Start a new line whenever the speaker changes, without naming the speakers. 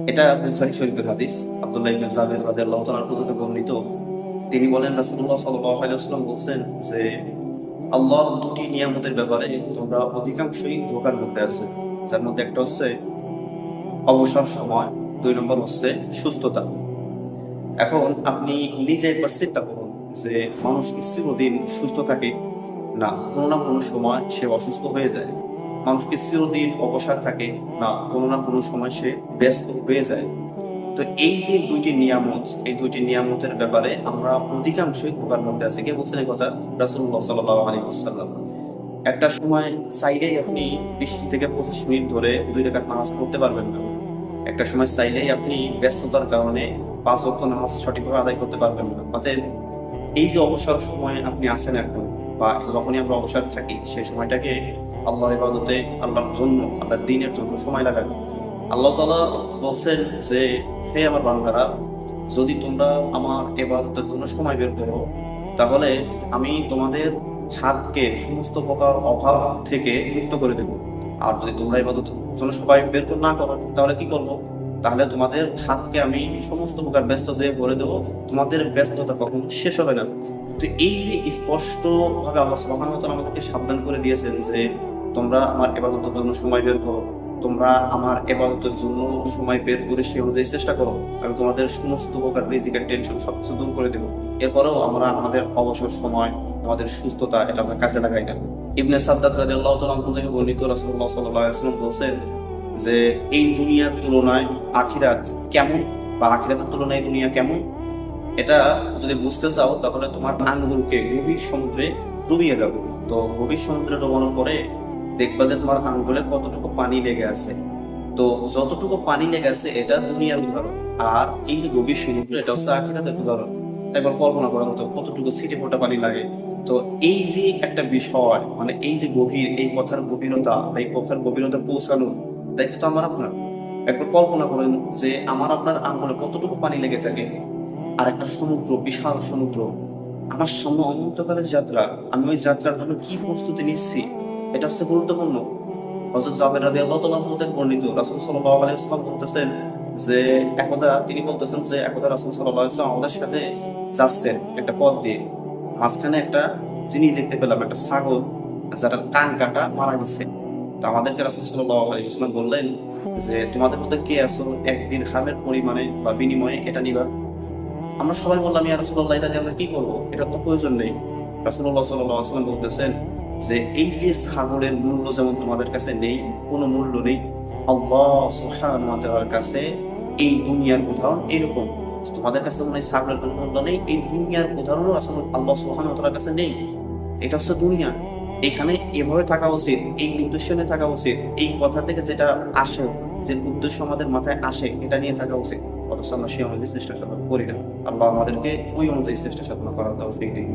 এটা বুখারী শরীফের হাদিস। আব্দুল্লাহ ইবনে জাবের রাদিয়াল্লাহু তাআলা থেকে বর্ণিত। তিনি বলেন, রাসূলুল্লাহ সাল্লাল্লাহু আলাইহি ওয়াসাল্লাম বলেন যে আল্লাহ দুটি নিয়ামতের ব্যাপারে তোমরা অধিকাংশই ধোঁকার মধ্যে আছে। যার মধ্যে একটা হচ্ছে অবসর সময়, 2 নম্বর হচ্ছে সুস্থতা। এখন আপনি নিজে একবার চিন্তা করুন যে মানুষ কি চিরদিন সুস্থ থাকে? না, কোনো না কোনো সময় সে অসুস্থ হয়ে যায়। মানুষ কি চিরদিন অবসর থাকে? না, কোনো না কোনো সময় সে ব্যস্ত হয়ে যায়। তো এই যে দুইটি নিয়ামত, এই দুইটি নিয়ামতের ব্যাপারে আমরা অধিকাংশই ধোঁকার মধ্যে আছি। কে বলছেন এই কথা? রাসূলুল্লাহ সাল্লাল্লাহু আলাইহি ওয়াসাল্লাম। একটা সময় চাইলেই আপনি 20 থেকে 25 মিনিট ধরে 2 রাকাত নামাজ পড়তে পারবেন না। একটা সময় চাইলেই আপনি ব্যস্ততার কারণে 5 ওয়াক্ত নামাজ সঠিকভাবে আদায় করতে পারবেন না। অতএব এই যে অবসর সময় আপনি আছেন এখন, বা যখনই আমরা অবসর থাকি, সেই সময়টাকে আল্লাহর ইবাদতে, আল্লাহর জন্য, আল্লাহর দ্বীনের জন্য সময় লাগাবেন। আল্লাহ তাআলা বলছেন যে, হে আমার বান্দারা, যদি তোমরা আমার ইবাদতের জন্য সময় বের করো, তাহলে আমি তোমাদের হাতকে সমস্ত প্রকার অভাব থেকে মুক্ত করে দেব। আর যদি তোমরা ইবাদতের জন্য সময় বের না করো, তাহলে কি করবো? তাহলে তোমাদের হাতকে আমি সমস্ত প্রকার ব্যস্ত দিয়ে ভরে দেবো। তোমাদের ব্যস্ততা কখনো শেষ হবে না। তো এই যে স্পষ্ট ভাবে আল্লাহ সুবহানাহু ওয়া তাআলা আমাদেরকে সাবধান করে দিয়েছেন যে তোমরা আমার ইবাদতের জন্য সময় বের করো, তোমরা আমার ইবাদতের জন্য সময় বের করে সে অনুযায়ী চেষ্টা করো, আমি তোমাদের সমস্ত প্রকার রিজিকের টেনশন সবকিছু দূর করে দেবো। এরপরেও আমরা আমাদের অবসর সময়, আমাদের সুস্থতা, এটা আমরা কাজে লাগাই না। ইবনে সাদ্দাদ রাদিয়াল্লাহু তাআলা আনহু থেকে বর্ণিত, রাসূলুল্লাহ সাল্লাল্লাহু আলাইহি ওয়াসাল্লাম বলেন যে এই দুনিয়ার তুলনায় আখিরাত কেমন, বা আখিরাতের তুলনায় দুনিয়া কেমন, এটা যদি বুঝতে চাও তাহলে তোমার আঙ্গুলকে গভীর সমুদ্রে ডুবিয়ে দাও। তো গভীর সমুদ্রে ডোবানোর পরে দেখবা যে তোমার আঙ্গুলে কতটুকু পানি লেগে আছে। তো যতটুকু পানি লেগে আছে এটা দুনিয়ার উদাহরণ, আর এই যে গভীর সমুদ্র, এটা হচ্ছে আখিরাতের উদাহরণ। একবার কল্পনা করার মতো কতটুকু ছিটে ফোটা পানি লাগে। তো এই যে একটা বিষয়, মানে এই যে গভীর, এই কথার গভীরতা, এই কথার গভীরতা পৌঁছানো দায়িত্ব তো আমার আপনার। একবার কল্পনা করেন যে আমার আপনার আঙ্গুলে কতটুকু পানি লেগে থাকে, আর একটা সমুদ্র, বিশাল সমুদ্র আমার সামনে, অনন্তকালের যাত্রা। আমি ওই যাত্রার জন্য কি প্রস্তুতি নিচ্ছি, এটা হচ্ছে গুরুত্বপূর্ণ। হযরত জাবের রাদিয়াল্লাহু তাআলা আনহু থেকে বর্ণিত, রাসূল সাল্লাল্লাহু আলাইহি ওয়াসাল্লাম বলতেছেন যে একদা রাসূল সাল্লাল্লাহু আলাইহি ওয়াসাল্লাম আমাদের সাথে যাচ্ছেন একটা পথ দিয়ে। মাঝখানে একটা জিনিস দেখতে পেলাম, একটা ছাগল যার কান কাটা মারা গেছে। তো আমাদেরকে রাসূল সাল্লাল্লাহু আলাইহি ওয়াসাল্লাম বললেন যে তোমাদের মধ্যে কে আছো এক দিরহামের পরিমাণে বা বিনিময়ে এটা নিবা? আমরা সবাই বললাম, ইয়া রাসূলুল্লাহ, এটা দিয়ে আমরা কি করবো? এটা তো প্রয়োজন নেই। রাসূলুল্লাহ সাল্লাল্লাহু আলাইহি ওয়াসাল্লাম বলতেছেন যে এই যে ছাগলের মূল্য যেমন তোমাদের কাছে নেই, কোনো মূল্য নেই, আল্লাহ সুবহানাহু ওয়া তাআলার কাছে এই দুনিয়ার উদাহরণ এরকম। তোমাদের কাছে যেমন এই ছাগলের কোনো মূল্য নেই, এই দুনিয়ার উদাহরণও আসলে আল্লাহ সুবহানাহু ওয়া তাআলার কাছে নেই। এটা হচ্ছে দুনিয়া। এখানে এভাবে থাকা উচিত, এই উদ্দেশ্য নিয়ে থাকা উচিত, এই কথা থেকে যেটা আসে, যে উদ্দেশ্য আমাদের মাথায় আসে, এটা নিয়ে থাকা উচিত। অথচ আমরা সেই অনুযায়ী চেষ্টা সাধনা করি না। আল্লাহ আমাদেরকে ওই অনুযায়ী চেষ্টা সাধনা করার তৌফিক দিন।